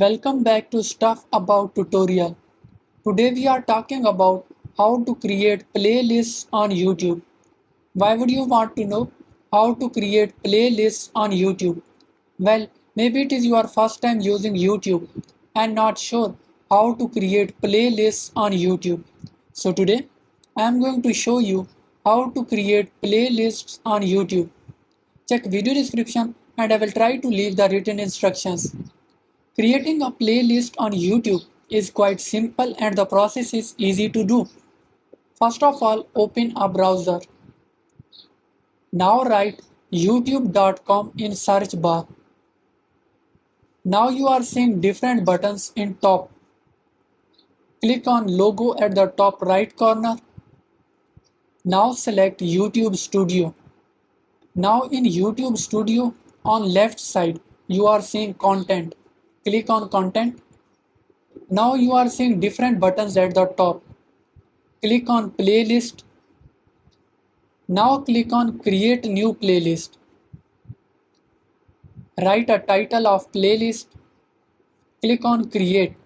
Welcome back to Stuff About Tutorial. Today we are talking about how to create playlists on YouTube. Why would you want to know how to create playlists on YouTube? Well, maybe it is your first time using YouTube and not sure how to create playlists on YouTube. So today I am going to show you how to create playlists on YouTube. Check video description and I will try to leave the written instructions. Creating a playlist on YouTube is quite simple and the process is easy to do. First of all, open a browser. Now write youtube.com in search bar. Now you are seeing different buttons in top. Click on logo at the top right corner. Now select YouTube Studio. Now in YouTube Studio on left side you are seeing content. Click on content. Now you are seeing different buttons at the top. Click on playlist. Now click on create new playlist. Write a title of playlist. Click on create.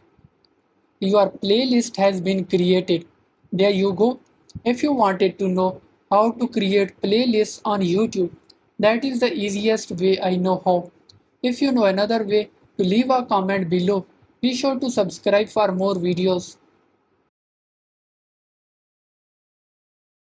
Your playlist has been created. There you go. If you wanted to know how to create playlists on YouTube, that is the easiest way I know how. If you know another way, to leave a comment below. Be sure to subscribe for more videos.